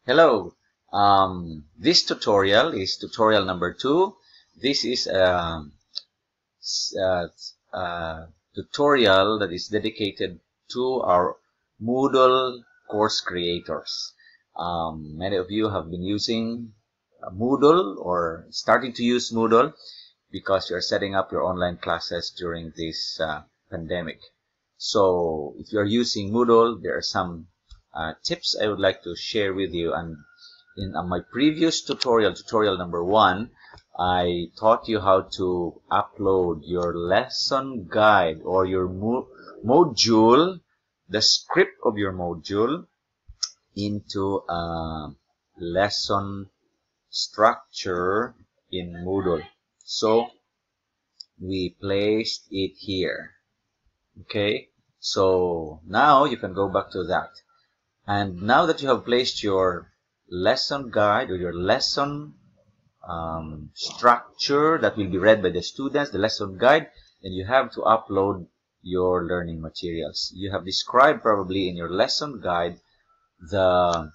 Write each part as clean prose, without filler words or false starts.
Hello. This tutorial is tutorial number 2. This is a tutorial that is dedicated to our Moodle course creators. Many of you have been using Moodle or starting to use Moodle because you're setting up your online classes during this pandemic. So if you're using Moodle, there are some tips I would like to share with you. And in my previous tutorial number 1, I taught you how to upload your lesson guide or your module, the script of your module, into a lesson structure in Moodle. So we placed it here. Okay, so now you can go back to that. And now that you have placed your lesson guide or your lesson structure that will be read by the students, the lesson guide, then you have to upload your learning materials. You have described probably in your lesson guide the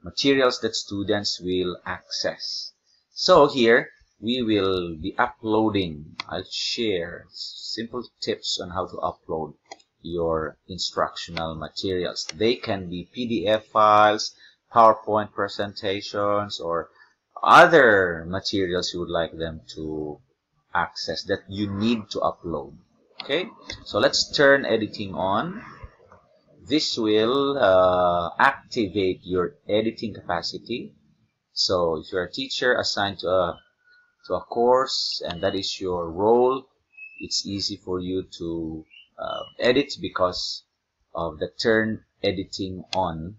materials that students will access. So here we will be uploading. I'll share simple tips on how to upload your instructional materials. They can be PDF files, PowerPoint presentations, or other materials you would like them to access that you need to upload. Okay, so let's turn editing on. This will activate your editing capacity. So if you're a teacher assigned to a course and that is your role, it's easy for you to edit because of the turn editing on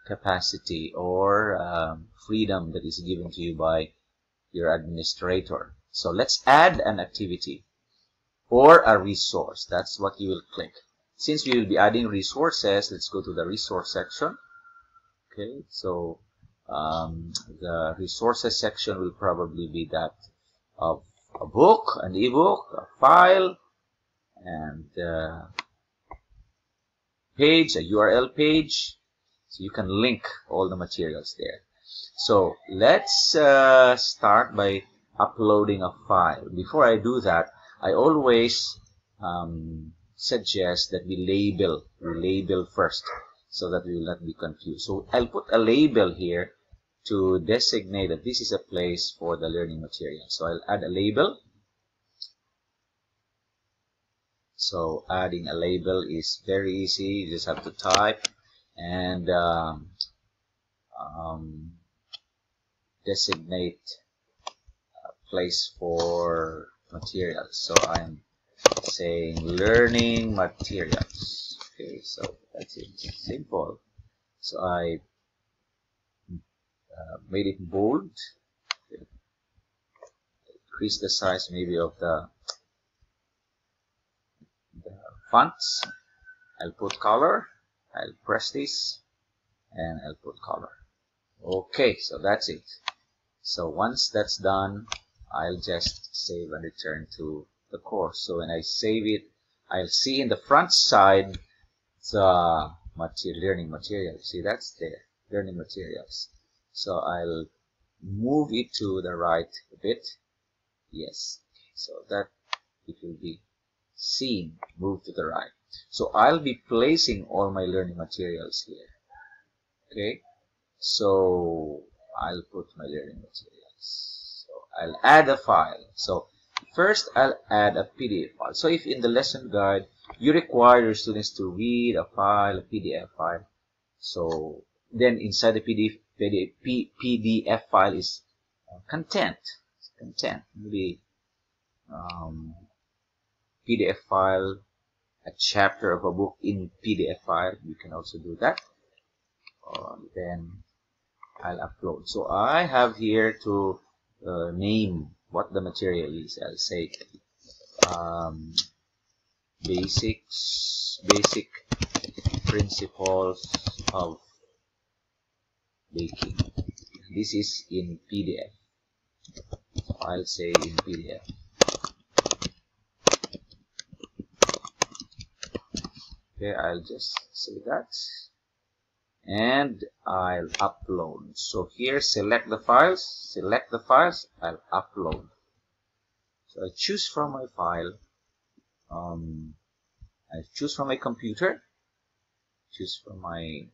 capacity or freedom that is given to you by your administrator. So let's add an activity or a resource. That's what you will click. Since we will be adding resources, let's go to the resource section. Okay, so the resources section will probably be that of a book, an ebook, a file, and a page, a URL page. So you can link all the materials there. So let's start by uploading a file. Before I do that, I always suggest that we label first so that we will not be confused. So I'll put a label here to designate that this is a place for the learning material. So I'll add a label. So adding a label is very easy. You just have to type and designate a place for materials. So I'm saying learning materials. Okay, so that's it. Simple. So I made it bold. Increase the size maybe of the fonts. I'll put color. I'll press this and I'll put color. Okay, so that's it. So once that's done, I'll just save and return to the course. So when I save it, I'll see in the front side the learning materials. See, that's there, learning materials. So I'll move it to the right a bit. Yes, so that it will be seen, move to the right. So I'll be placing all my learning materials here. Okay, so I'll put my learning materials. So I'll add a file. So first I'll add a PDF file. So if in the lesson guide you require your students to read a file, a PDF file, so then inside the PDF file is content. Maybe PDF file, a chapter of a book in PDF file. You can also do that. Then I'll upload. So I have here to name what the material is. I'll say basic principles of baking. This is in PDF. I'll say in PDF. Okay, I'll just say that. and I'll upload. So here, select the files, I'll upload. So I choose from my file, I choose from my computer, choose from my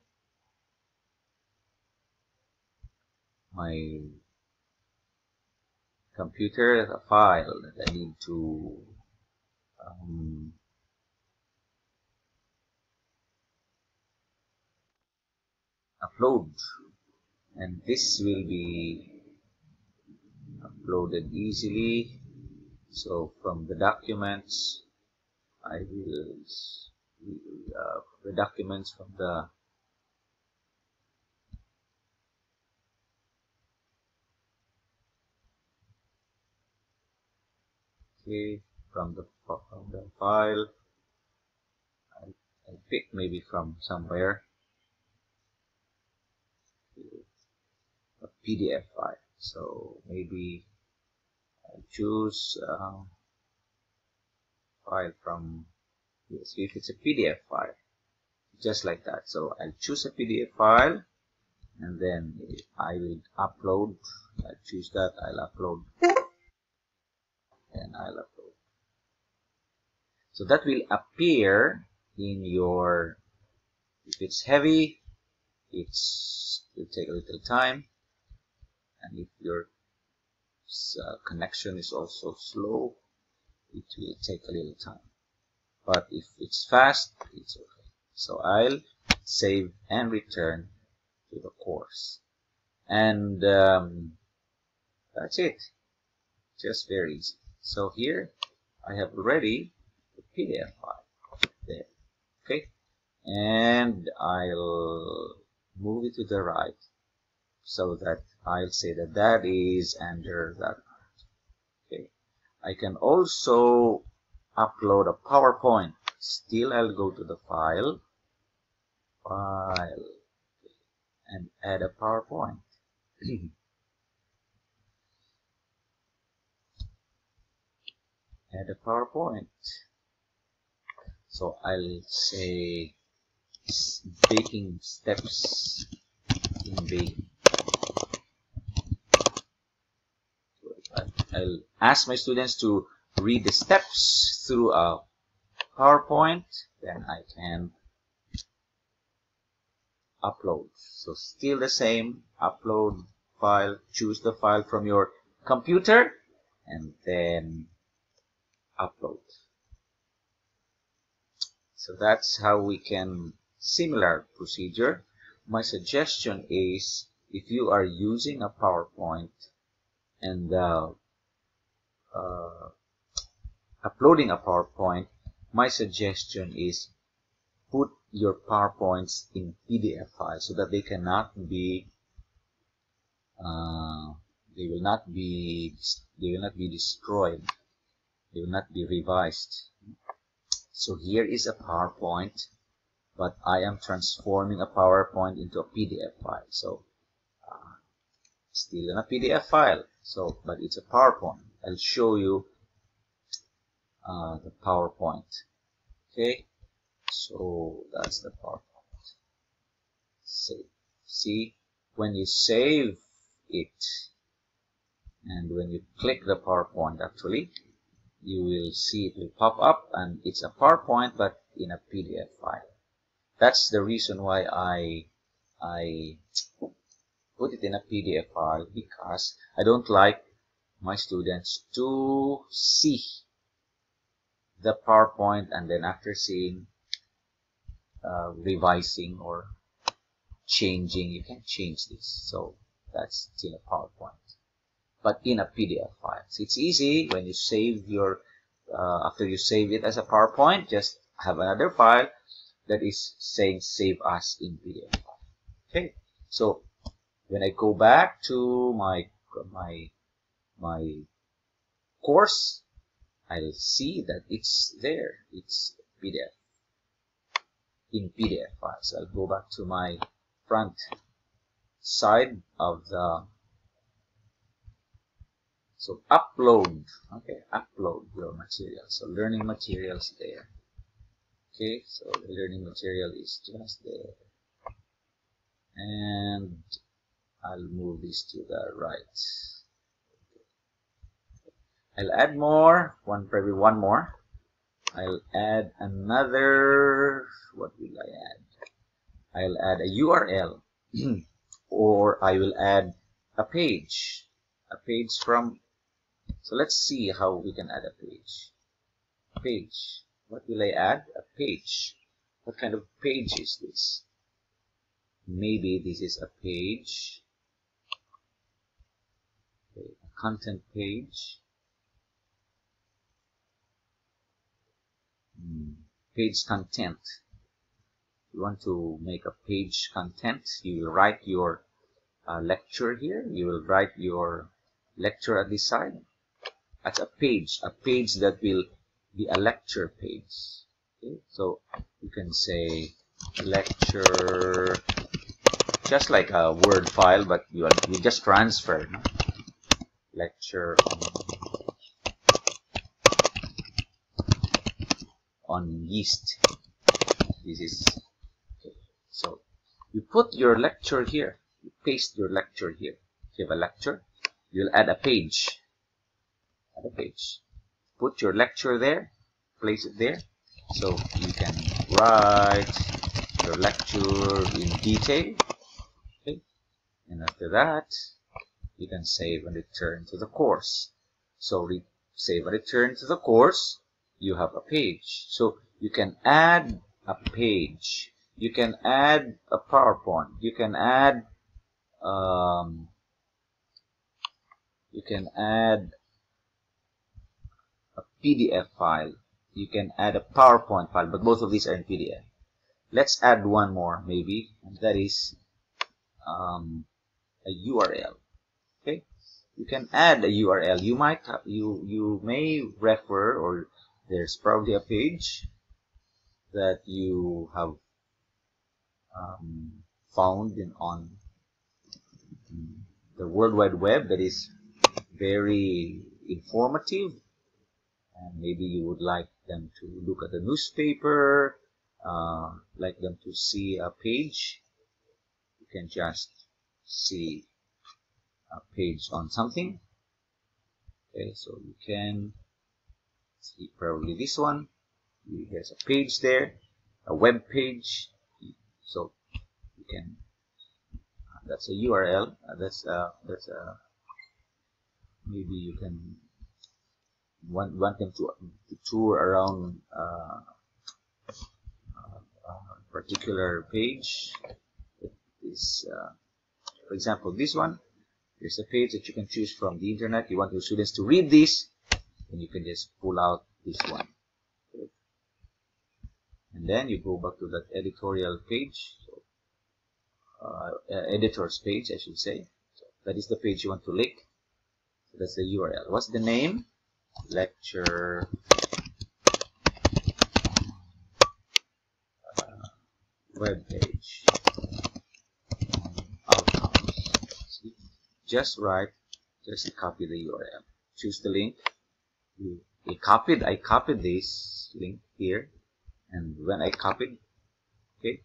computer the file that I need to upload, and this will be uploaded easily. So from the documents, I will the documents from the from the file, I pick maybe from somewhere a PDF file. So maybe I choose file from, yes, if it's a PDF file, just like that. So I'll choose a PDF file, and then I will upload. I'll choose that, I'll upload, and I'll upload. So that will appear in your, if it's heavy, it'll take a little time, and if your connection is also slow, it will take a little time. But if it's fast, it's okay. So I'll save and return to the course, and that's it. Just very easy. So here I have already the PDF file there. Okay, and I'll move it to the right so that I'll say that that is under that part. Okay, I can also upload a PowerPoint. Still, I'll go to the file, and add a PowerPoint. Add a PowerPoint. So I'll say baking steps in baking. I'll ask my students to read the steps through a PowerPoint, then I can upload. So still the same, upload file, choose the file from your computer, and then upload. So that's how we can, similar procedure. My suggestion is, if you are using a PowerPoint and uploading a PowerPoint, my suggestion is put your PowerPoints in PDF files so that they cannot be they will not be destroyed, they will not be revised. So here is a PowerPoint, but I am transforming a PowerPoint into a PDF file. So still in a PDF file, so but it's a PowerPoint. I'll show you the PowerPoint. Okay, so that's the PowerPoint. Save. See, when you save it and when you click the PowerPoint, actually you will see it will pop up, and it's a PowerPoint but in a PDF file. That's the reason why I put it in a PDF file, because I don't like my students to see the PowerPoint and then after seeing revising or changing. You can change this, so that's in a PowerPoint but in a PDF file. So it's easy when you save your after you save it as a PowerPoint, just have another file that is saying save as in PDF file. Okay, so when I go back to my course, I'll see that it's there. It's PDF in PDF file. So I'll go back to my front side of the, so upload. Okay, upload your material. So learning materials there. Okay, so the learning material is just there. and I'll move this to the right. I'll add more, probably one more. I'll add another, what will I add? I'll add a URL or I will add a page from, so let's see how we can add a page. What will I add? A page. What kind of page is this? Maybe this is a page, okay, a content page. Page content. You want to make a page content, you will write your lecture here. You will write your lecture at this side. That's a page that will be a lecture page. Okay, so you can say lecture, just like a Word file, but you just transfer, no? Lecture on yeast. This is okay. So you put your lecture here. You paste your lecture here. If you have a lecture, you'll add a page. Add a page. Put your lecture there. Place it there. So you can write your lecture in detail. Okay. And after that, you can save and return to the course. So save and return to the course. You have a page. So you can add a page. You can add a PowerPoint. You can add a PDF file. You can add a PowerPoint file, but both of these are in PDF. Let's add one more, maybe, and that is a URL. Okay, you can add a URL. You might have, you may refer, or there's probably a page that you have found on the World Wide Web that is very informative, and maybe you would like them to look at the newspaper, like them to see a page. You can just see a page on something. Okay, so you can see probably this one. There's a page there, a web page. So you can, that's a URL. Maybe you can want them to tour around a particular page. Is, for example, this one. There's a page that you can choose from the internet. You want your students to read this, and you can just pull out this one. Okay. And then you go back to that editorial page, so, editor's page, I should say. So that is the page you want to link. So that's the URL. What's the name? Lecture web page. Just copy the URL. Choose the link. I copied this link here, and when I copied, okay,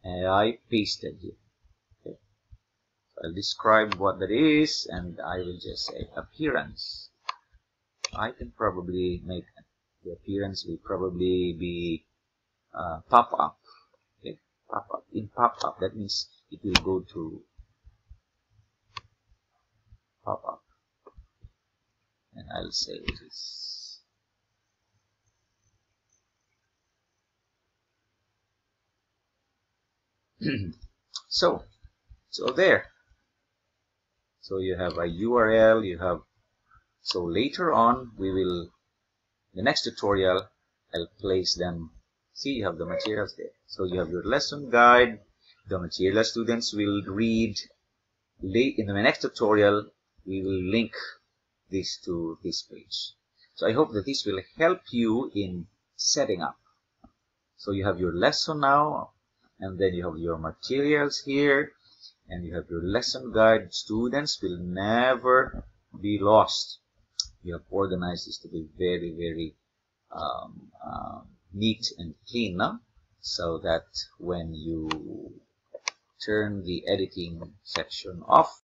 and I pasted it. Okay, so I'll describe what that is, and I will just say appearance. I can probably make the appearance will probably be pop-up. Okay, pop-up. In pop-up, that means it will go to pop-up, and I'll say it is so there. So you have a URL, you have, so later on we will, the next tutorial, I'll place them. See, you have the materials there. So you have your lesson guide, the material students will read. In the next tutorial, we will link this to this page. So I hope that this will help you in setting up. So you have your lesson now, and then you have your materials here, and you have your lesson guide. Students will never be lost. You have organized this to be very, very neat and clean, no? So that when you turn the editing section off.